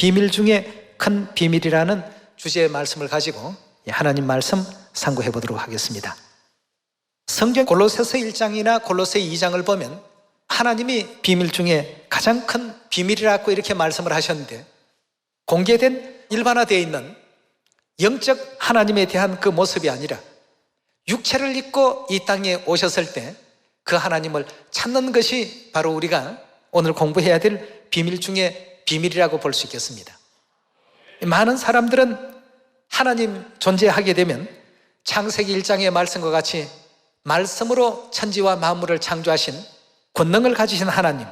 비밀 중에 큰 비밀이라는 주제의 말씀을 가지고 하나님 말씀 상고해 보도록 하겠습니다. 성경 골로새서 1장이나 골로새 2장을 보면 하나님이 비밀 중에 가장 큰 비밀이라고 이렇게 말씀을 하셨는데, 공개된 일반화되어 있는 영적 하나님에 대한 그 모습이 아니라 육체를 입고 이 땅에 오셨을 때 그 하나님을 찾는 것이 바로 우리가 오늘 공부해야 될 비밀 중에 비밀이라고 볼 수 있겠습니다. 많은 사람들은 하나님 존재하게 되면 창세기 1장의 말씀과 같이 말씀으로 천지와 만물을 창조하신 권능을 가지신 하나님,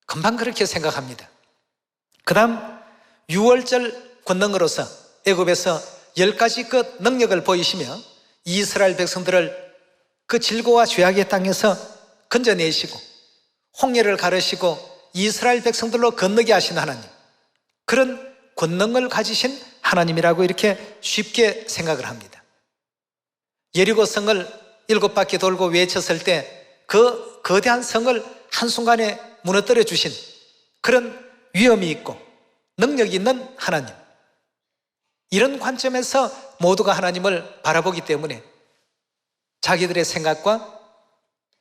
금방 그렇게 생각합니다. 그 다음 6월절 권능으로서 애굽에서 10가지 그 능력을 보이시며 이스라엘 백성들을 그 질고와 죄악의 땅에서 건져내시고 홍해를 가르시고 이스라엘 백성들로 건너게 하신 하나님, 그런 권능을 가지신 하나님이라고 이렇게 쉽게 생각을 합니다. 여리고 성을 7바퀴 돌고 외쳤을 때 그 거대한 성을 한순간에 무너뜨려 주신 그런 위엄이 있고 능력이 있는 하나님, 이런 관점에서 모두가 하나님을 바라보기 때문에 자기들의 생각과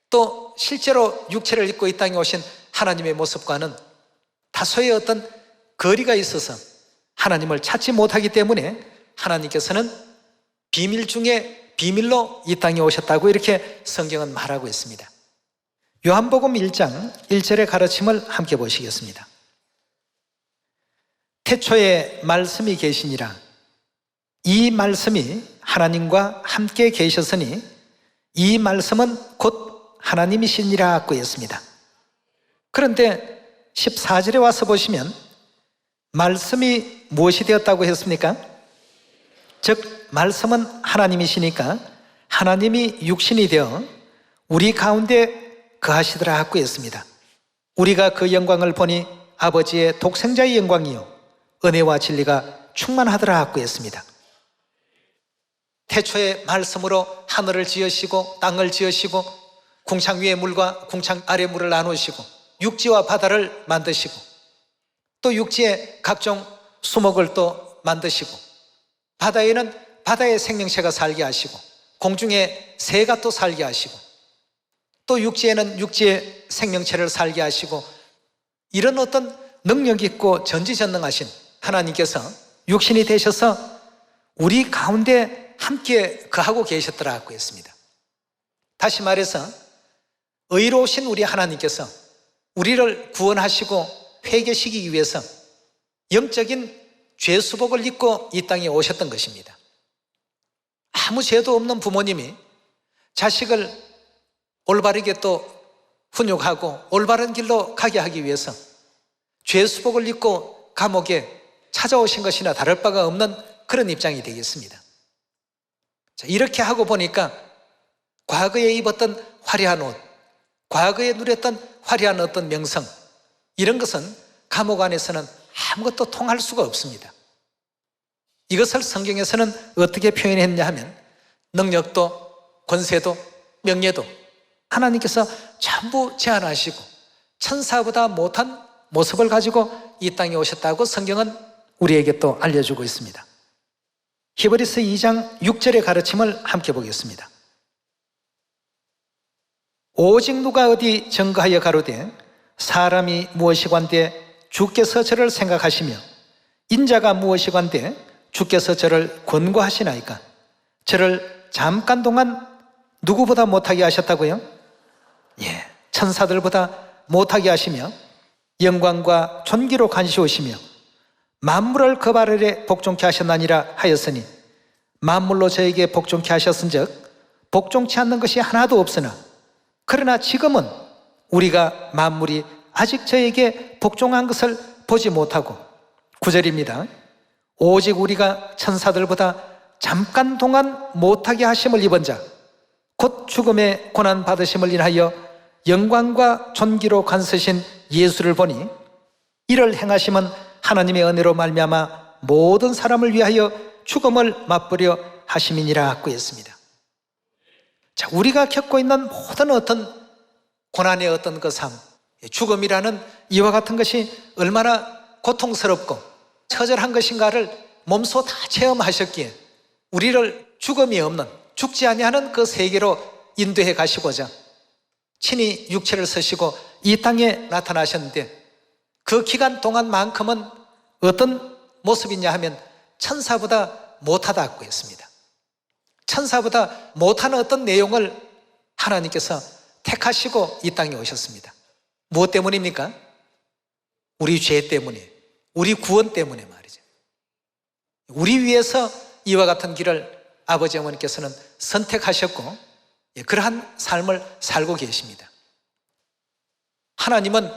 또 실제로 육체를 입고 이 땅에 오신 하나님의 모습과는 다소의 어떤 거리가 있어서 하나님을 찾지 못하기 때문에 하나님께서는 비밀 중에 비밀로 이 땅에 오셨다고 이렇게 성경은 말하고 있습니다. 요한복음 1장 1절의 가르침을 함께 보시겠습니다. 태초에 말씀이 계시니라. 이 말씀이 하나님과 함께 계셨으니 이 말씀은 곧 하나님이시니라고 했습니다. 그런데 14절에 와서 보시면 말씀이 무엇이 되었다고 했습니까? 즉 말씀은 하나님이시니까 하나님이 육신이 되어 우리 가운데 거하시더라고 했습니다. 우리가 그 영광을 보니 아버지의 독생자의 영광이요 은혜와 진리가 충만하더라고 했습니다. 태초에 말씀으로 하늘을 지으시고 땅을 지으시고 궁창 위의 물과 궁창 아래 물을 나누시고 육지와 바다를 만드시고 또 육지에 각종 수목을 또 만드시고 바다에는 바다의 생명체가 살게 하시고 공중에 새가 또 살게 하시고 또 육지에는 육지의 생명체를 살게 하시고, 이런 어떤 능력 있고 전지전능하신 하나님께서 육신이 되셔서 우리 가운데 함께 거하고 계셨더라고 했습니다. 다시 말해서 의로우신 우리 하나님께서 우리를 구원하시고 회개시키기 위해서 영적인 죄수복을 입고 이 땅에 오셨던 것입니다. 아무 죄도 없는 부모님이 자식을 올바르게 또 훈육하고 올바른 길로 가게 하기 위해서 죄수복을 입고 감옥에 찾아오신 것이나 다를 바가 없는 그런 입장이 되겠습니다. 자, 이렇게 하고 보니까 과거에 입었던 화려한 옷, 과거에 누렸던 화려한 어떤 명성, 이런 것은 감옥 안에서는 아무것도 통할 수가 없습니다. 이것을 성경에서는 어떻게 표현했냐 하면 능력도 권세도 명예도 하나님께서 전부 제한하시고 천사보다 못한 모습을 가지고 이 땅에 오셨다고 성경은 우리에게 또 알려주고 있습니다. 히브리서 2장 6절의 가르침을 함께 보겠습니다. 오직 누가 어디 증거하여 가로되 사람이 무엇이관대 주께서 저를 생각하시며 인자가 무엇이관대 주께서 저를 권고하시나이까. 저를 잠깐 동안 누구보다 못하게 하셨다고요? 예, 천사들보다 못하게 하시며 영광과 존귀로 간시오시며 만물을 그 발 아래 복종케 하셨나니라 하였으니 만물로 저에게 복종케 하셨은즉 복종치 않는 것이 하나도 없으나 그러나 지금은 우리가 만물이 아직 저에게 복종한 것을 보지 못하고, 9절입니다. 오직 우리가 천사들보다 잠깐 동안 못하게 하심을 입은 자 곧 죽음의 고난 받으심을 인하여 영광과 존귀로 간서신 예수를 보니 이를 행하심은 하나님의 은혜로 말미암아 모든 사람을 위하여 죽음을 맛보려 하심이니라고 했습니다. 자, 우리가 겪고 있는 모든 어떤 고난의 어떤 그 삶, 죽음이라는 이와 같은 것이 얼마나 고통스럽고 처절한 것인가를 몸소 다 체험하셨기에 우리를 죽음이 없는, 죽지 아니하는 그 세계로 인도해 가시고자 친히 육체를 쓰시고 이 땅에 나타나셨는데, 그 기간 동안만큼은 어떤 모습이냐 하면 천사보다 못하다고 했습니다. 천사보다 못한 어떤 내용을 하나님께서 택하시고 이 땅에 오셨습니다. 무엇 때문입니까? 우리 죄 때문에, 우리 구원 때문에 말이죠. 우리 위해서 이와 같은 길을 아버지 어머니께서는 선택하셨고 그러한 삶을 살고 계십니다. 하나님은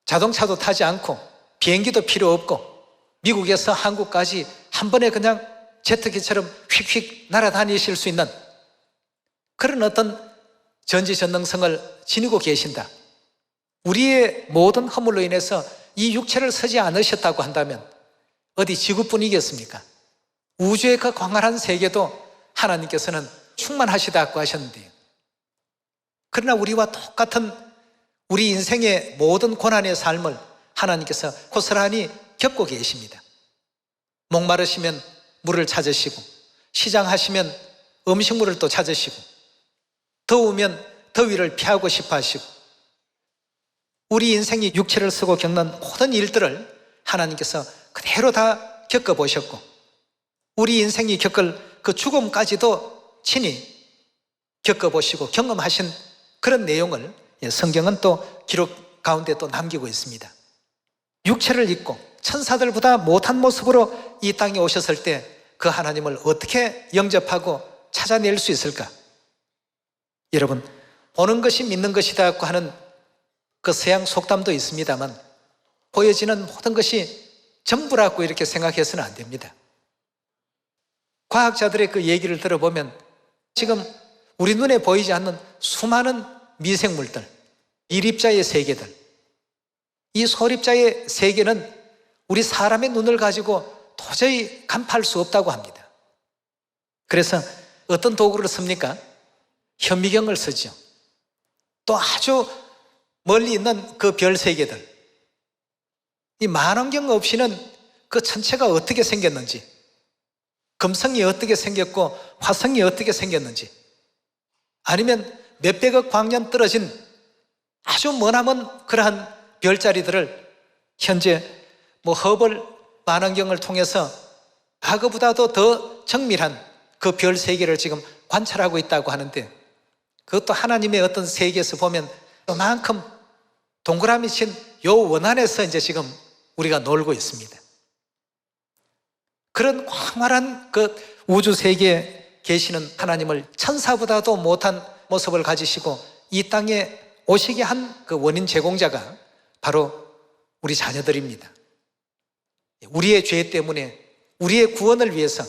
자동차도 타지 않고 비행기도 필요 없고 미국에서 한국까지 한 번에 그냥 제트기처럼 휙휙 날아다니실 수 있는 그런 어떤 전지전능성을 지니고 계신다. 우리의 모든 허물로 인해서 이 육체를 쓰지 않으셨다고 한다면 어디 지구뿐이겠습니까? 우주의 그 광활한 세계도 하나님께서는 충만하시다고 하셨는데요. 그러나 우리와 똑같은 우리 인생의 모든 고난의 삶을 하나님께서 고스란히 겪고 계십니다. 목마르시면 물을 찾으시고, 시장하시면 음식물을 또 찾으시고, 더우면 더위를 피하고 싶어 하시고, 우리 인생이 육체를 쓰고 겪는 모든 일들을 하나님께서 그대로 다 겪어보셨고, 우리 인생이 겪을 그 죽음까지도 친히 겪어보시고 경험하신 그런 내용을 성경은 또 기록 가운데 또 남기고 있습니다. 육체를 입고 천사들보다 못한 모습으로 이 땅에 오셨을 때 그 하나님을 어떻게 영접하고 찾아낼 수 있을까? 여러분, 보는 것이 믿는 것이다 하는 그 서양 속담도 있습니다만 보여지는 모든 것이 전부라고 이렇게 생각해서는 안 됩니다. 과학자들의 그 얘기를 들어보면 지금 우리 눈에 보이지 않는 수많은 미생물들, 일입자의 세계들, 이 소립자의 세계는 우리 사람의 눈을 가지고 도저히 간파할 수 없다고 합니다. 그래서 어떤 도구를 씁니까? 현미경을 쓰죠. 또 아주 멀리 있는 그 별 세계들, 이 망원경 없이는 그 천체가 어떻게 생겼는지, 금성이 어떻게 생겼고 화성이 어떻게 생겼는지, 아니면 몇백억 광년 떨어진 아주 머나먼 그러한 별자리들을 현재 허블 망원경을 통해서 과거보다도 더 정밀한 그 별 세계를 지금 관찰하고 있다고 하는데, 그것도 하나님의 어떤 세계에서 보면 요만큼 동그라미 친 요 원안에서 이제 지금 우리가 놀고 있습니다. 그런 광활한 그 우주 세계에 계시는 하나님을 천사보다도 못한 모습을 가지시고 이 땅에 오시게 한 그 원인 제공자가 바로 우리 자녀들입니다. 우리의 죄 때문에 우리의 구원을 위해서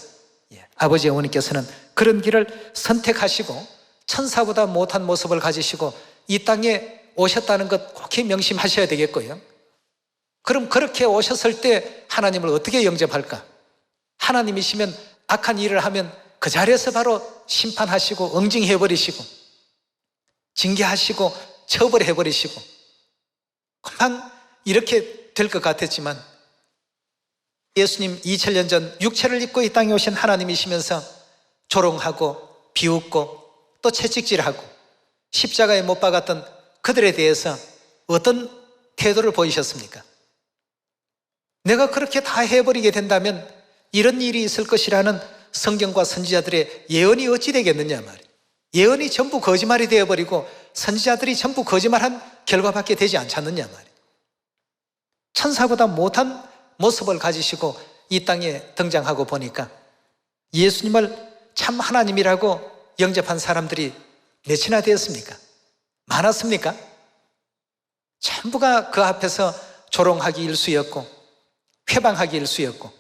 아버지 어머니께서는 그런 길을 선택하시고 천사보다 못한 모습을 가지시고 이 땅에 오셨다는 것 꼭 명심하셔야 되겠고요. 그럼 그렇게 오셨을 때 하나님을 어떻게 영접할까? 하나님이시면 악한 일을 하면 그 자리에서 바로 심판하시고 응징해버리시고 징계하시고 처벌해버리시고 금방 이렇게 될 것 같았지만 예수님 2000년 전 육체를 입고 이 땅에 오신 하나님이시면서 조롱하고 비웃고 또 채찍질하고 십자가에 못 박았던 그들에 대해서 어떤 태도를 보이셨습니까? 내가 그렇게 다 해버리게 된다면 이런 일이 있을 것이라는 성경과 선지자들의 예언이 어찌 되겠느냐 말이에요. 예언이 전부 거짓말이 되어버리고 선지자들이 전부 거짓말한 결과밖에 되지 않지 않느냐 말이에요. 천사보다 못한 모습을 가지시고 이 땅에 등장하고 보니까 예수님을 참 하나님이라고 영접한 사람들이 몇이나 되었습니까? 많았습니까? 전부가 그 앞에서 조롱하기 일쑤였고 회방하기 일쑤였고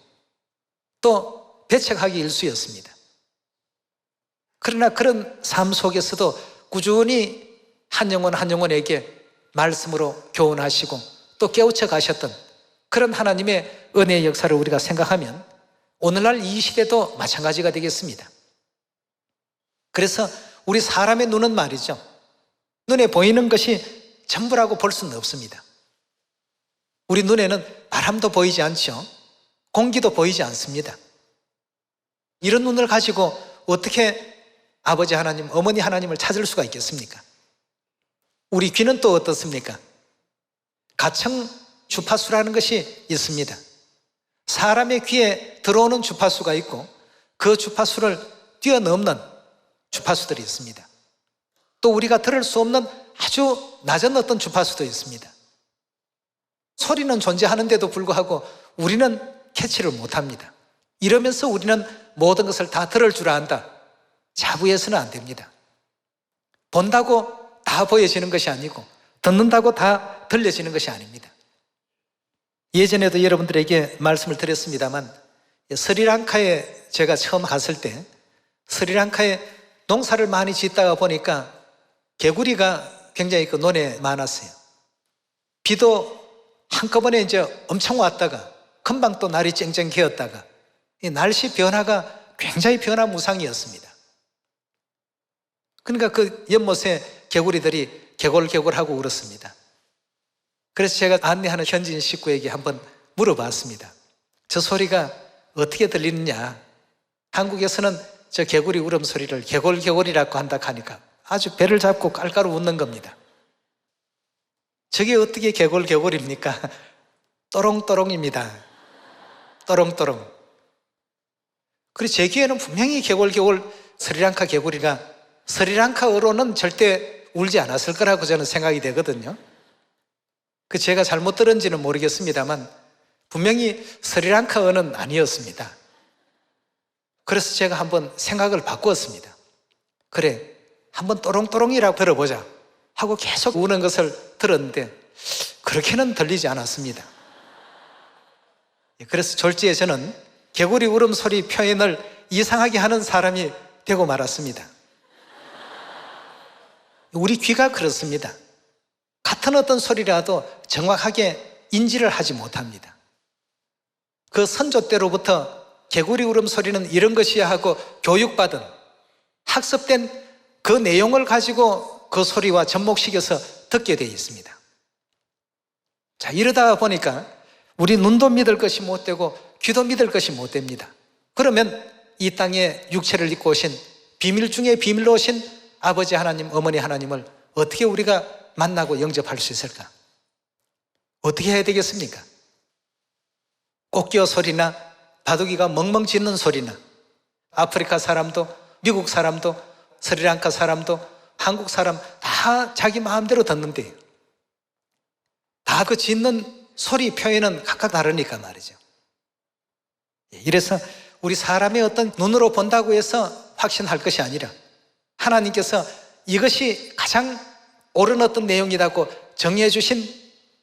또 배척하기 일쑤였습니다. 그러나 그런 삶 속에서도 꾸준히 한 영혼 한 영혼에게 말씀으로 교훈하시고 또 깨우쳐 가셨던 그런 하나님의 은혜의 역사를 우리가 생각하면 오늘날 이 시대도 마찬가지가 되겠습니다. 그래서 우리 사람의 눈은 말이죠, 눈에 보이는 것이 전부라고 볼 수는 없습니다. 우리 눈에는 바람도 보이지 않죠. 공기도 보이지 않습니다. 이런 눈을 가지고 어떻게 아버지 하나님, 어머니 하나님을 찾을 수가 있겠습니까? 우리 귀는 또 어떻습니까? 가청 주파수라는 것이 있습니다. 사람의 귀에 들어오는 주파수가 있고 그 주파수를 뛰어넘는 주파수들이 있습니다. 또 우리가 들을 수 없는 아주 낮은 어떤 주파수도 있습니다. 소리는 존재하는데도 불구하고 우리는 캐치를 못합니다. 이러면서 우리는 모든 것을 다 들을 줄 안다. 자부해서는 안 됩니다. 본다고 다 보여지는 것이 아니고 듣는다고 다 들려지는 것이 아닙니다. 예전에도 여러분들에게 말씀을 드렸습니다만 스리랑카에 제가 처음 갔을 때 스리랑카에 농사를 많이 짓다가 보니까 개구리가 굉장히 그 논에 많았어요. 비도 한꺼번에 이제 엄청 왔다가 금방 또 날이 쨍쨍 개었다가 이 날씨 변화가 굉장히 변화무쌍이었습니다. 그러니까 그 연못에 개구리들이 개골개골하고 울었습니다. 그래서 제가 안내하는 현지인 식구에게 한번 물어봤습니다. 저 소리가 어떻게 들리느냐? 한국에서는 저 개구리 울음소리를 개골개골이라고 한다 하니까 아주 배를 잡고 깔깔 웃는 겁니다. 저게 어떻게 개골개골입니까? 또롱또롱입니다. 또롱또롱. 그리고 제 귀에는 분명히 개골개골 스리랑카 개구리가 스리랑카어로는 절대 울지 않았을 거라고 저는 생각이 되거든요. 그 제가 잘못 들은지는 모르겠습니다만 분명히 스리랑카어는 아니었습니다. 그래서 제가 한번 생각을 바꾸었습니다. 그래, 한번 또롱또롱이라고 들어보자 하고 계속 우는 것을 들었는데 그렇게는 들리지 않았습니다. 그래서 졸지에 저는 개구리 울음소리 표현을 이상하게 하는 사람이 되고 말았습니다. 우리 귀가 그렇습니다. 같은 어떤 소리라도 정확하게 인지를 하지 못합니다. 그 선조 때로부터 개구리 울음소리는 이런 것이야 하고 교육받은 학습된 그 내용을 가지고 그 소리와 접목시켜서 듣게 되어 있습니다. 자, 이러다 보니까 우리 눈도 믿을 것이 못 되고 귀도 믿을 것이 못 됩니다. 그러면 이 땅에 육체를 입고 오신 비밀 중에 비밀로 오신 아버지 하나님, 어머니 하나님을 어떻게 우리가 만나고 영접할 수 있을까? 어떻게 해야 되겠습니까? 꽃기어 소리나 바둑이가 멍멍 짖는 소리나 아프리카 사람도 미국 사람도 스리랑카 사람도 한국 사람 다 자기 마음대로 듣는데요. 다 그 짖는 소리 표현은 각각 다르니까 말이죠. 이래서 우리 사람의 어떤 눈으로 본다고 해서 확신할 것이 아니라 하나님께서 이것이 가장 옳은 어떤 내용이라고 정해 주신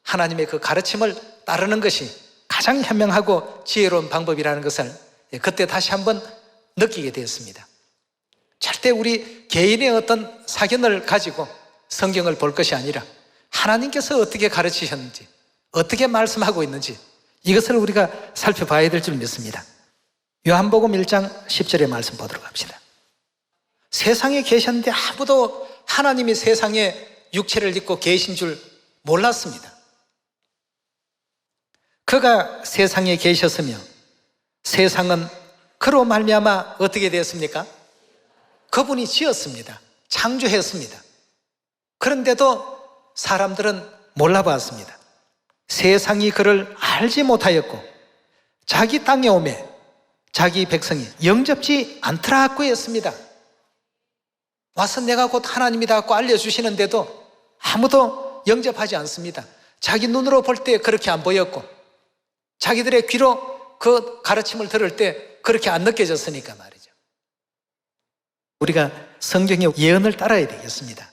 하나님의 그 가르침을 따르는 것이 가장 현명하고 지혜로운 방법이라는 것을 그때 다시 한번 느끼게 되었습니다. 절대 우리 개인의 어떤 사견을 가지고 성경을 볼 것이 아니라 하나님께서 어떻게 가르치셨는지, 어떻게 말씀하고 있는지 이것을 우리가 살펴봐야 될 줄 믿습니다. 요한복음 1장 10절의 말씀 보도록 합시다. 세상에 계셨는데 아무도 하나님이 세상에 육체를 입고 계신 줄 몰랐습니다. 그가 세상에 계셨으며 세상은 그로 말미암아 어떻게 되었습니까? 그분이 지었습니다. 창조했습니다. 그런데도 사람들은 몰라봤습니다. 세상이 그를 알지 못하였고 자기 땅에 오매 자기 백성이 영접지 않더라고 했습니다. 와서 내가 곧 하나님이다 고 알려주시는데도 아무도 영접하지 않습니다. 자기 눈으로 볼 때 그렇게 안 보였고 자기들의 귀로 그 가르침을 들을 때 그렇게 안 느껴졌으니까 말이죠. 우리가 성경의 예언을 따라야 되겠습니다.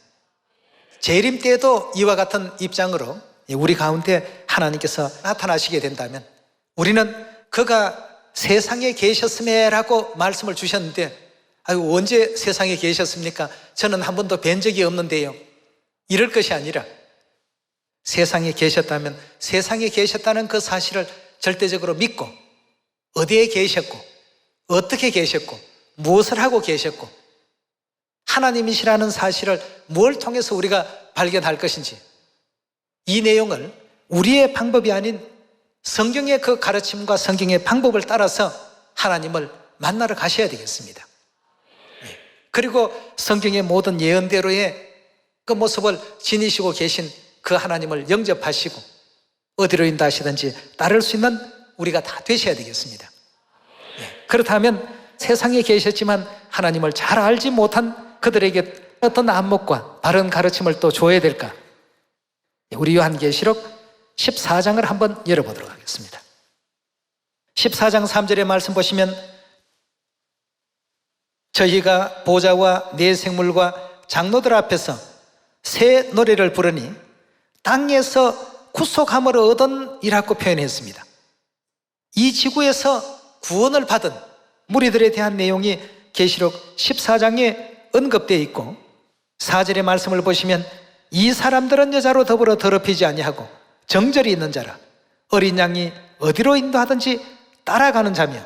재림 때에도 이와 같은 입장으로 우리 가운데 하나님께서 나타나시게 된다면 우리는 그가 세상에 계셨음에라고 말씀을 주셨는데 아유 언제 세상에 계셨습니까? 저는 한 번도 뵌 적이 없는데요. 이럴 것이 아니라 세상에 계셨다면 세상에 계셨다는 그 사실을 절대적으로 믿고 어디에 계셨고 어떻게 계셨고 무엇을 하고 계셨고 하나님이시라는 사실을 뭘 통해서 우리가 발견할 것인지 이 내용을 우리의 방법이 아닌 성경의 그 가르침과 성경의 방법을 따라서 하나님을 만나러 가셔야 되겠습니다. 그리고 성경의 모든 예언대로의 그 모습을 지니시고 계신 그 하나님을 영접하시고 어디로 인도하시든지 따를 수 있는 우리가 다 되셔야 되겠습니다. 그렇다면 세상에 계셨지만 하나님을 잘 알지 못한 그들에게 어떤 안목과 바른 가르침을 또 줘야 될까? 우리 요한계시록 14장을 한번 열어보도록 하겠습니다. 14장 3절의 말씀 보시면 저희가 보좌와 네 생물과 장로들 앞에서 새 노래를 부르니 땅에서 구속함을 얻은 이라고 표현했습니다. 이 지구에서 구원을 받은 무리들에 대한 내용이 계시록 14장에 언급되어 있고 4절의 말씀을 보시면 이 사람들은 여자로 더불어 더럽히지 아니하고 정절이 있는 자라 어린 양이 어디로 인도하든지 따라가는 자며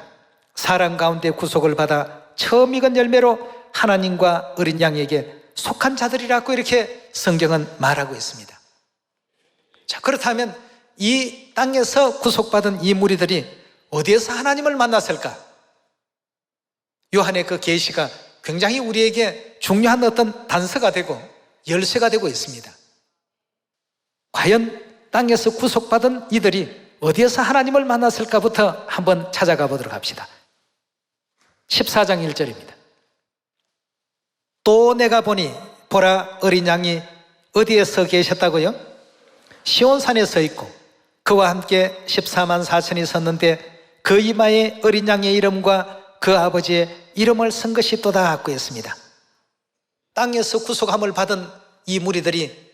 사람 가운데 구속을 받아 처음 익은 열매로 하나님과 어린 양에게 속한 자들이라고 이렇게 성경은 말하고 있습니다. 자, 그렇다면 이 땅에서 구속받은 이 무리들이 어디에서 하나님을 만났을까? 요한의 그 계시가 굉장히 우리에게 중요한 어떤 단서가 되고 열쇠가 되고 있습니다. 과연 땅에서 구속받은 이들이 어디에서 하나님을 만났을까부터 한번 찾아가 보도록 합시다. 14장 1절입니다. 또 내가 보니 보라 어린 양이 어디에 서 계셨다고요? 시온산에 서 있고 그와 함께 14만 4천이 섰는데 그 이마에 어린 양의 이름과 그 아버지의 이름을 쓴 것이 또다 갖고 있습니다. 땅에서 구속함을 받은 이 무리들이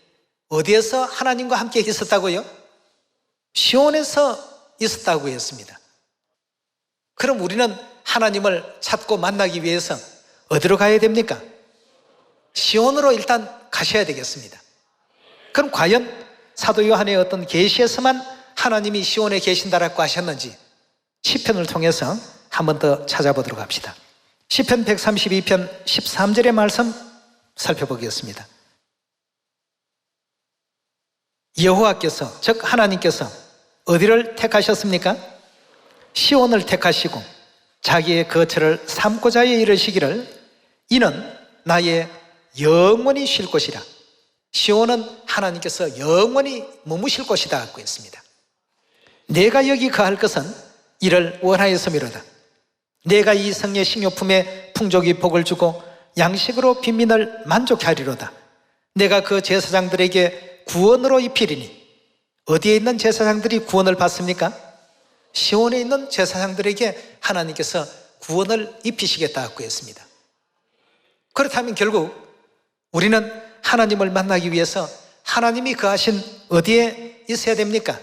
어디에서 하나님과 함께 있었다고요? 시온에서 있었다고 했습니다. 그럼 우리는 하나님을 찾고 만나기 위해서 어디로 가야 됩니까? 시온으로 일단 가셔야 되겠습니다. 그럼 과연 사도 요한의 어떤 계시에서만 하나님이 시온에 계신다라고 하셨는지 시편을 통해서 한 번 더 찾아보도록 합시다. 시편 132편 13절의 말씀 살펴보겠습니다. 여호와께서 즉 하나님께서 어디를 택하셨습니까? 시온을 택하시고 자기의 거처를 삼고자 이르시기를 이는 나의 영원히 쉴 곳이라. 시온은 하나님께서 영원히 머무실 곳이다 하고 있습니다. 내가 여기 거할 것은 이를 원하였음이로다. 내가 이 성의 식료품에 풍족히 복을 주고 양식으로 빈민을 만족케 하리로다. 내가 그 제사장들에게 구원으로 입히리니. 어디에 있는 제사장들이 구원을 받습니까? 시온에 있는 제사장들에게 하나님께서 구원을 입히시겠다 하고 했습니다. 그렇다면 결국 우리는 하나님을 만나기 위해서 하나님이 거하신 어디에 있어야 됩니까?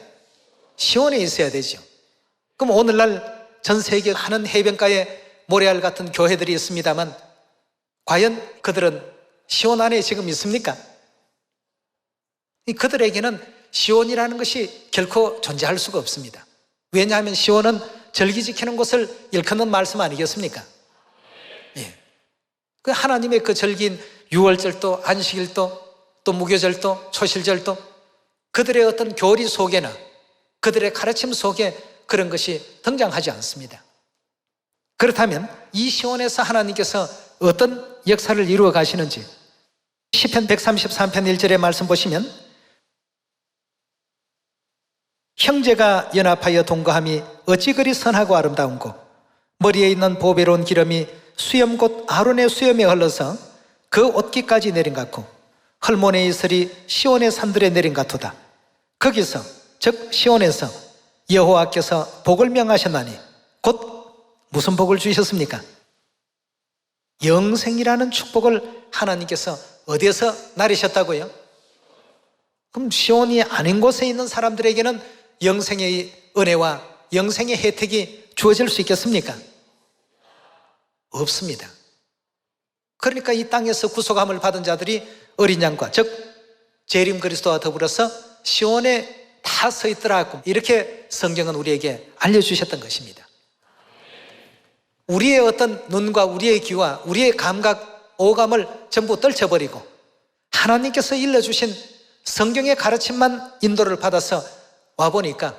시온에 있어야 되죠. 그럼 오늘날 전 세계 많은 해변가에 모래알 같은 교회들이 있습니다만 과연 그들은 시온 안에 지금 있습니까? 그들에게는 시온이라는 것이 결코 존재할 수가 없습니다. 왜냐하면 시온은 절기 지키는 곳을 일컫는 말씀 아니겠습니까? 예. 그 하나님의 그 절기인 유월절도, 안식일도, 또 무교절도, 초실절도 그들의 어떤 교리 속에나 그들의 가르침 속에 그런 것이 등장하지 않습니다. 그렇다면 이 시온에서 하나님께서 어떤 역사를 이루어 가시는지 시편 133편 1절의 말씀 보시면 형제가 연합하여 동거함이 어찌 그리 선하고 아름다운고 머리에 있는 보배로운 기름이 수염 곧 아론의 수염에 흘러서 그 옷깃까지 내린 같고 헐몬의 이슬이 시온의 산들에 내린 같도다. 거기서 즉 시온에서 여호와께서 복을 명하셨나니 곧 무슨 복을 주셨습니까? 영생이라는 축복을 하나님께서 어디에서 나리셨다고요? 그럼 시온이 아닌 곳에 있는 사람들에게는 영생의 은혜와 영생의 혜택이 주어질 수 있겠습니까? 없습니다. 그러니까 이 땅에서 구속함을 받은 자들이 어린 양과 즉 재림 그리스도와 더불어서 시온에 다 서 있더라고 이렇게 성경은 우리에게 알려주셨던 것입니다. 우리의 어떤 눈과 우리의 귀와 우리의 감각, 오감을 전부 떨쳐버리고 하나님께서 일러주신 성경의 가르침만 인도를 받아서 와보니까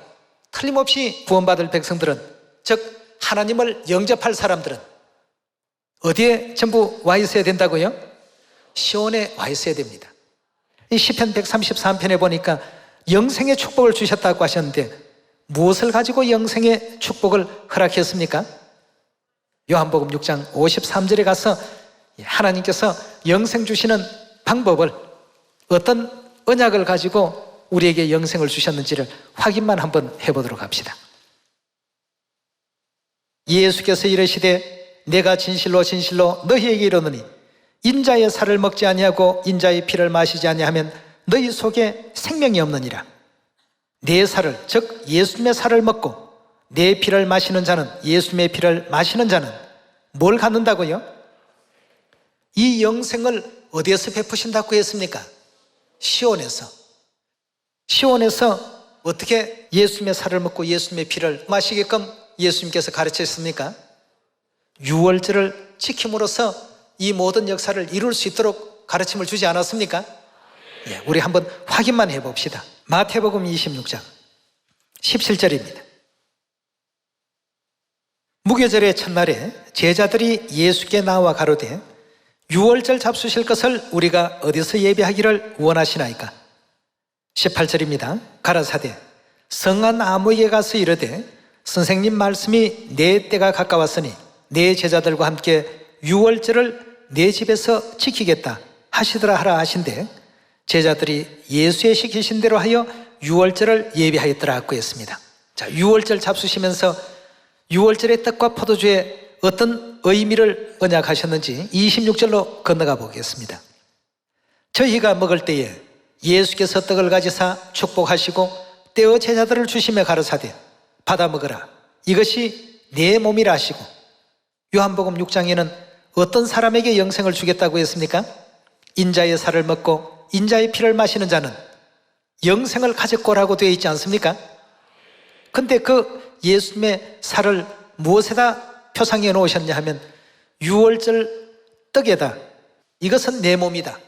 틀림없이 구원받을 백성들은, 즉 하나님을 영접할 사람들은 어디에 전부 와 있어야 된다고요? 시온에 와 있어야 됩니다. 이 시편 133편에 보니까 영생의 축복을 주셨다고 하셨는데 무엇을 가지고 영생의 축복을 허락했습니까? 요한복음 6장 53절에 가서 하나님께서 영생 주시는 방법을, 어떤 언약을 가지고 우리에게 영생을 주셨는지를 확인만 한번 해보도록 합시다. 예수께서 이르시되 내가 진실로 진실로 너희에게 이르노니 인자의 살을 먹지 아니하고 인자의 피를 마시지 아니하면 너희 속에 생명이 없느니라. 내 살을, 즉 예수님의 살을 먹고 내 피를 마시는 자는, 예수님의 피를 마시는 자는 뭘 갖는다고요? 이 영생을 어디에서 베푸신다고 했습니까? 시온에서. 시온에서 어떻게 예수님의 살을 먹고 예수님의 피를 마시게끔 예수님께서 가르치셨습니까? 유월절을 지킴으로써 이 모든 역사를 이룰 수 있도록 가르침을 주지 않았습니까? 우리 한번 확인만 해봅시다. 마태복음 26장 17절입니다. 무교절의 첫날에 제자들이 예수께 나와 가로되 유월절 잡수실 것을 우리가 어디서 예배하기를 원하시나이까? 18절입니다. 가라사대 성한 아무에게 가서 이르되 선생님 말씀이 내 때가 가까웠으니 내 제자들과 함께 유월절을 내 집에서 지키겠다 하시더라 하라 하신대 제자들이 예수의 시키신 대로 하여 유월절을 예배하였더라고 했습니다. 자, 유월절 잡수시면서 유월절의 떡과 포도주에 어떤 의미를 언약하셨는지 26절로 건너가 보겠습니다. 저희가 먹을 때에 예수께서 떡을 가지사 축복하시고 떼어 제자들을 주시며 가르사대 받아 먹으라 이것이 내 몸이라 하시고, 요한복음 6장에는 어떤 사람에게 영생을 주겠다고 했습니까? 인자의 살을 먹고 인자의 피를 마시는 자는 영생을 가질 거라고 되어 있지 않습니까? 근데 그 예수님의 살을 무엇에다 표상해 놓으셨냐 하면 유월절 떡에다 이것은 내 몸이다,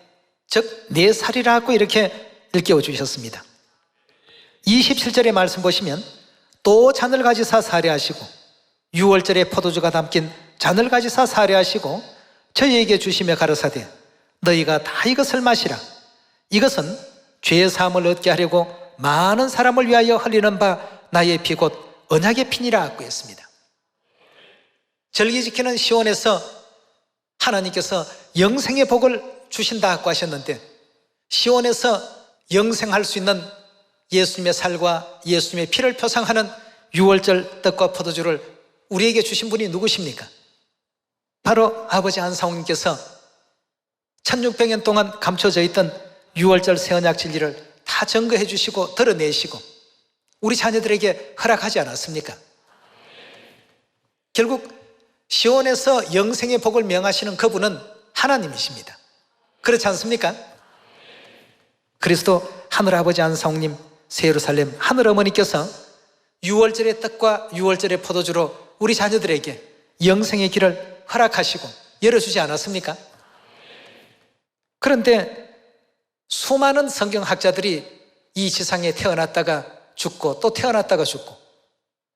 즉 내 살이라고 이렇게 일깨워 주셨습니다. 27절의 말씀 보시면 또 잔을 가지사 사례하시고 유월절에 포도주가 담긴 잔을 가지사 사례하시고 저희에게 주시며 가르사대 너희가 다 이것을 마시라. 이것은 죄의 사함을 얻게 하려고 많은 사람을 위하여 흘리는 바 나의 피 곧 언약의 피니라고 했습니다. 절기 지키는 시온에서 하나님께서 영생의 복을 주신다고 하셨는데 시온에서 영생할 수 있는 예수님의 살과 예수님의 피를 표상하는 유월절 떡과 포도주를 우리에게 주신 분이 누구십니까? 바로 아버지 안상홍님께서 1600년 동안 감춰져 있던 유월절 새언약 진리를 다 증거해 주시고 드러내시고 우리 자녀들에게 허락하지 않았습니까? 결국 시온에서 영생의 복을 명하시는 그분은 하나님이십니다. 그렇지 않습니까? 그리스도 하늘아버지 안상홍님, 새예루살렘 하늘어머니께서 유월절의 떡과 유월절의 포도주로 우리 자녀들에게 영생의 길을 허락하시고 열어주지 않았습니까? 그런데 수많은 성경학자들이 이 지상에 태어났다가 죽고 또 태어났다가 죽고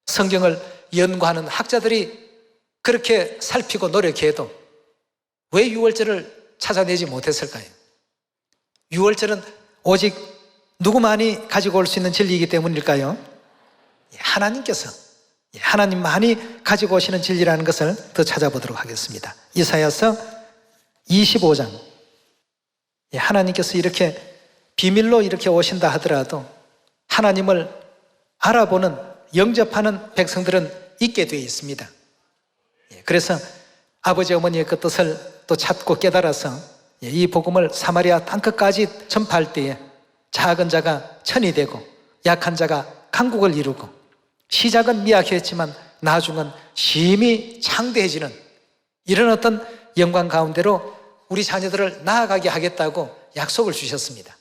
성경을 연구하는 학자들이 그렇게 살피고 노력해도 왜 유월절을 찾아내지 못했을까요? 유월절은 오직 누구만이 가지고 올 수 있는 진리이기 때문일까요? 하나님께서, 하나님만이 가지고 오시는 진리라는 것을 더 찾아보도록 하겠습니다. 이사야서 25장. 하나님께서 이렇게 비밀로 이렇게 오신다 하더라도 하나님을 알아보는, 영접하는 백성들은 있게 되어 있습니다. 그래서 아버지 어머니의 그 뜻을 또 찾고 깨달아서 이 복음을 사마리아 땅끝까지 전파할 때에 작은 자가 천이 되고 약한 자가 강국을 이루고 시작은 미약했지만 나중은 심히 창대해지는 이런 어떤 영광 가운데로 우리 자녀들을 나아가게 하겠다고 약속을 주셨습니다.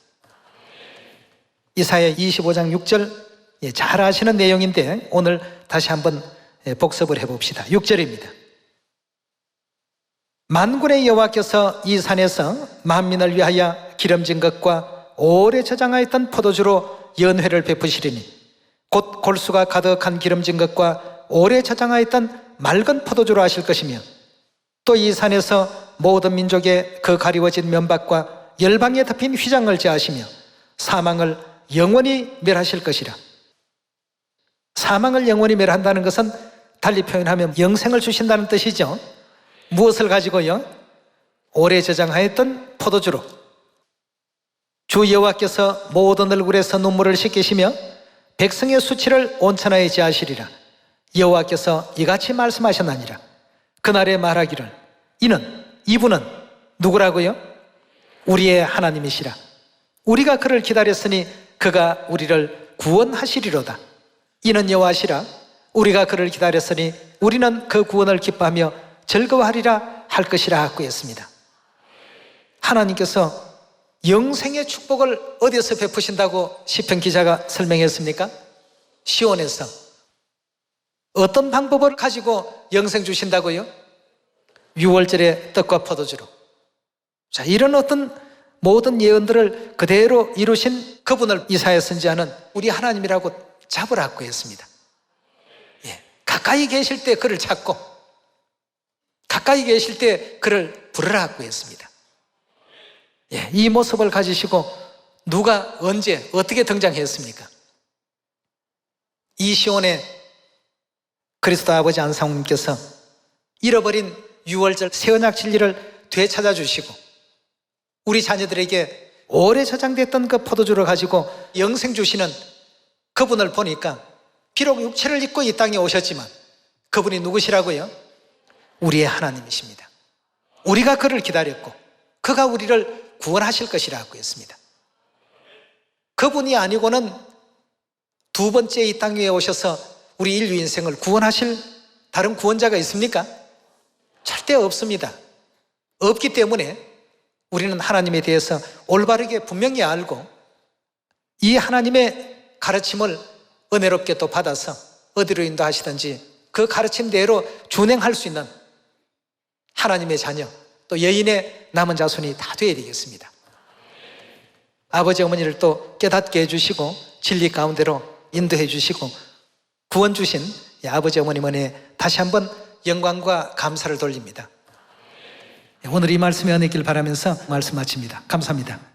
이사야 25장 6절 잘 아시는 내용인데 오늘 다시 한번 복습을 해봅시다. 6절입니다. 만군의 여호와께서 이 산에서 만민을 위하여 기름진 것과 오래 저장하였던 포도주로 연회를 베푸시리니 곧 골수가 가득한 기름진 것과 오래 저장하였던 맑은 포도주로 하실 것이며 또 이 산에서 모든 민족의 그 가리워진 면박과 열방에 덮인 휘장을 제하시며 사망을 영원히 멸하실 것이라. 사망을 영원히 멸한다는 것은 달리 표현하면 영생을 주신다는 뜻이죠. 무엇을 가지고요? 오래 저장하였던 포도주로. 주 여호와께서 모든 얼굴에서 눈물을 씻기시며 백성의 수치를 온천하에 제하시리라. 여호와께서 이같이 말씀하셨나니라. 그날에 말하기를 이분은 누구라고요? 우리의 하나님이시라. 우리가 그를 기다렸으니 그가 우리를 구원하시리로다. 이는 여호와시라. 우리가 그를 기다렸으니 우리는 그 구원을 기뻐하며 즐거워하리라 할 것이라 하고 했습니다. 하나님께서 영생의 축복을 어디서 베푸신다고 시편 기자가 설명했습니까? 시온에서. 어떤 방법을 가지고 영생 주신다고요? 6월절의 떡과 포도주로. 자, 이런 어떤 모든 예언들을 그대로 이루신 그분을 이사야 선지자는 우리 하나님이라고 잡으라고 했습니다. 예, 가까이 계실 때 그를 찾고 가까이 계실 때 그를 부르라고 했습니다. 예, 이 모습을 가지시고 누가 언제 어떻게 등장했습니까? 이 시온에 그리스도 아버지 안상우님께서 잃어버린 6월절 새 언약 진리를 되찾아 주시고 우리 자녀들에게 오래 저장됐던 그 포도주를 가지고 영생 주시는 그분을 보니까 비록 육체를 입고 이 땅에 오셨지만 그분이 누구시라고요? 우리의 하나님이십니다. 우리가 그를 기다렸고 그가 우리를 구원하실 것이라고 했습니다. 그분이 아니고는 두 번째 이 땅 위에 오셔서 우리 인류 인생을 구원하실 다른 구원자가 있습니까? 절대 없습니다. 없기 때문에 우리는 하나님에 대해서 올바르게 분명히 알고 이 하나님의 가르침을 은혜롭게 또 받아서 어디로 인도하시든지 그 가르침대로 준행할 수 있는 하나님의 자녀, 또 여인의 남은 자손이 다 되어야 되겠습니다. 아버지 어머니를 또 깨닫게 해주시고 진리 가운데로 인도해 주시고 구원 주신 아버지 어머님 은혜에 다시 한번 영광과 감사를 돌립니다. 오늘 이 말씀이 은혜길 바라면서 말씀 마칩니다. 감사합니다.